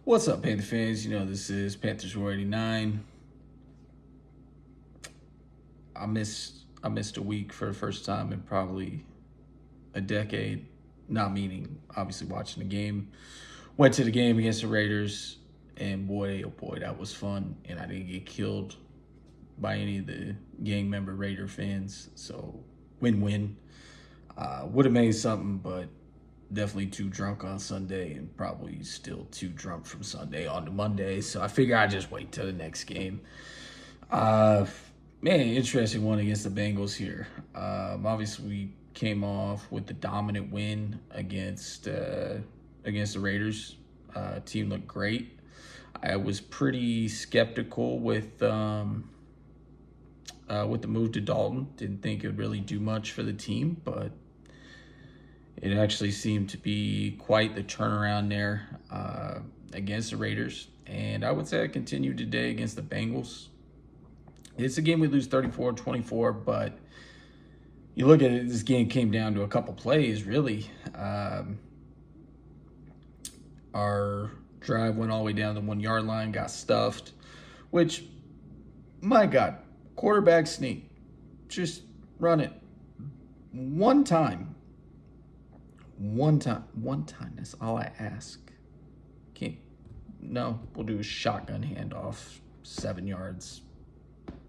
What's up, Panther fans? This is Panthers 89. I missed a week for the first time in probably a decade. Not meaning obviously watching the game. Went to the game against the Raiders, and boy, oh boy, that was fun. And I didn't get killed by any of the gang member Raider fans. So win-win. Would have made something, but definitely too drunk on Sunday and probably still too drunk from Sunday on to Monday. So I figure I'd just wait till the next game. Uh, Man, interesting one against the Bengals here. Obviously, we came off with the dominant win against the Raiders. Team looked great. I was pretty skeptical with the move to Dalton. Didn't think it would really do much for the team, but it actually seemed to be quite the turnaround there against the Raiders. And I would say I continued today against the Bengals. It's a game we lose 34-24, but you look at it, this game came down to a couple plays, really. Our drive went all the way down the 1 yard line, got stuffed, which, my God, quarterback sneak. Just run it one time. One time. That's all I ask. No, we'll do a shotgun handoff 7 yards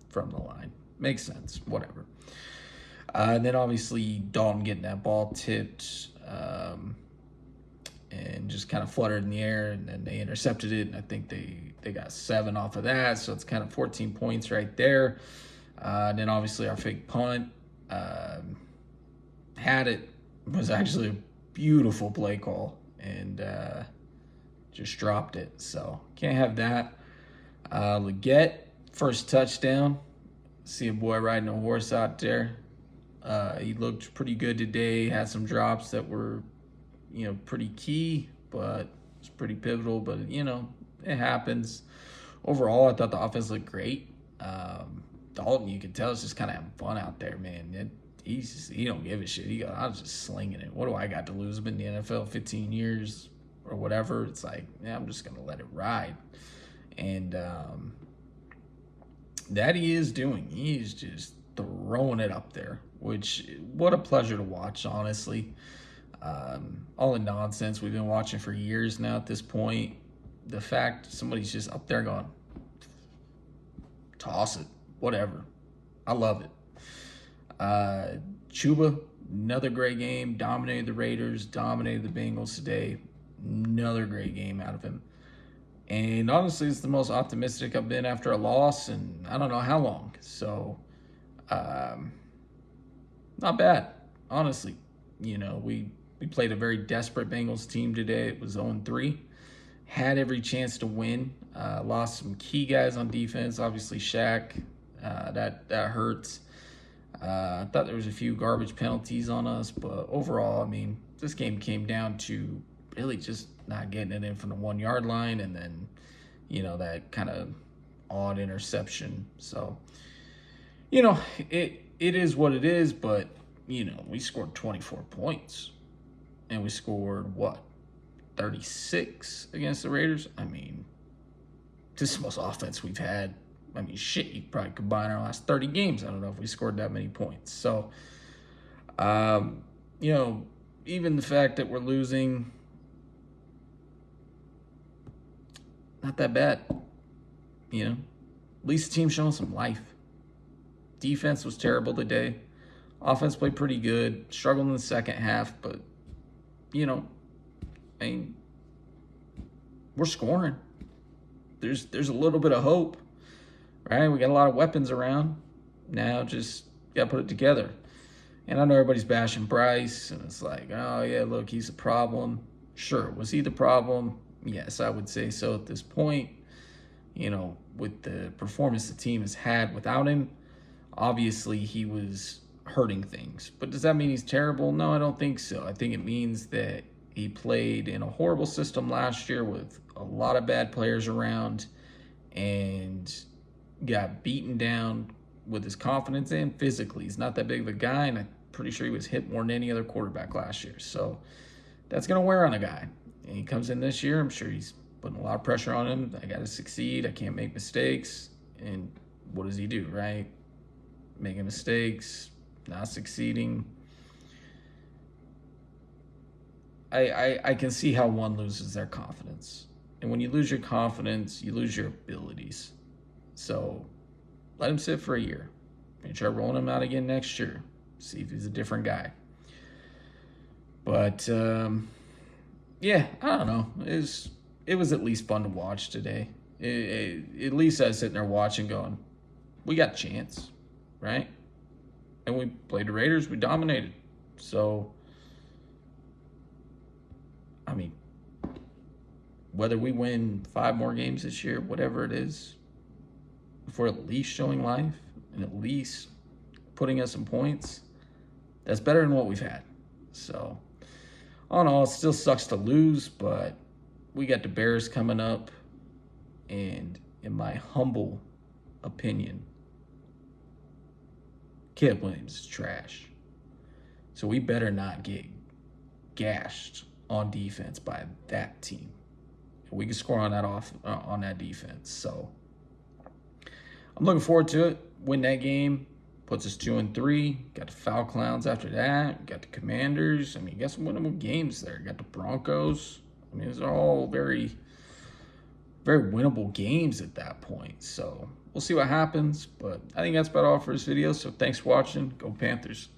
from the line. Makes sense. Whatever. And then obviously Dalton getting that ball tipped and just kind of fluttered in the air, and then they intercepted it, and I think they got 7 off of that, so it's kind of 14 points right there. And then obviously our fake punt had it. Was actually a beautiful play call, and just dropped it. So can't have that. Leggett, first touchdown. See a boy riding a horse out there. He looked pretty good today. Had some drops that were, pretty key, but it's pretty pivotal. But it happens. Overall, I thought the offense looked great. Dalton, you can tell, is just kind of having fun out there, man. He don't give a shit. I was just slinging it. What do I got to lose? I've been in the NFL 15 years or whatever. It's like, I'm just gonna let it ride. And that he is doing. He's just throwing it up there, which, what a pleasure to watch, honestly. All the nonsense we've been watching for years now at this point. The fact somebody's just up there going, toss it, whatever. I love it. Chuba, another great game. Dominated the Raiders, dominated the Bengals today. Another great game out of him. And honestly, it's the most optimistic I've been after a loss in I don't know how long. So, not bad, honestly. We played a very desperate Bengals team today. It was 0-3. Had every chance to win. Lost some key guys on defense. Obviously, Shaq. That hurts. I thought there was a few garbage penalties on us, but overall, I mean, this game came down to really just not getting it in from the 1 yard line, and then, that kind of odd interception. So, it is what it is, but, we scored 24 points, and we scored, 36 against the Raiders? I mean, this is the most offense we've had. I mean, shit, you probably combine our last 30 games. I don't know if we scored that many points. So, even the fact that we're losing, not that bad. At least the team's showing some life. Defense was terrible today. Offense played pretty good. Struggled in the second half, but, we're scoring. There's a little bit of hope. Right, we got a lot of weapons around. Now just got to put it together. And I know everybody's bashing Bryce, and it's like, oh, yeah, look, he's a problem. Sure, was he the problem? Yes, I would say so at this point. With the performance the team has had without him, obviously he was hurting things. But does that mean he's terrible? No, I don't think so. I think it means that he played in a horrible system last year with a lot of bad players around, and got beaten down with his confidence and physically. He's not that big of a guy, and I'm pretty sure he was hit more than any other quarterback last year. So that's going to wear on a guy. And he comes in this year, I'm sure he's putting a lot of pressure on him. I got to succeed. I can't make mistakes. And what does he do, right? Making mistakes, not succeeding. I can see how one loses their confidence. And when you lose your confidence, you lose your abilities. So let him sit for a year and try rolling him out again next year. See if he's a different guy. But yeah, I don't know. It was at least fun to watch today. At least I was sitting there watching, going, we got a chance, right? And we played the Raiders. We dominated. So, I mean, whether we win 5 more games this year, whatever it is, if we're at least showing life and at least putting us some points, that's better than what we've had. So, all in all, it still sucks to lose, but we got the Bears coming up. And in my humble opinion, Caleb Williams is trash. So we better not get gashed on defense by that team. We can score on that defense. So I'm looking forward to it. Win that game, puts us 2-3. Got the Foul Clowns after that. Got the Commanders. I mean, you got some winnable games there. Got the Broncos. I mean, these are all very, very winnable games at that point. So we'll see what happens. But I think that's about all for this video. So thanks for watching. Go Panthers.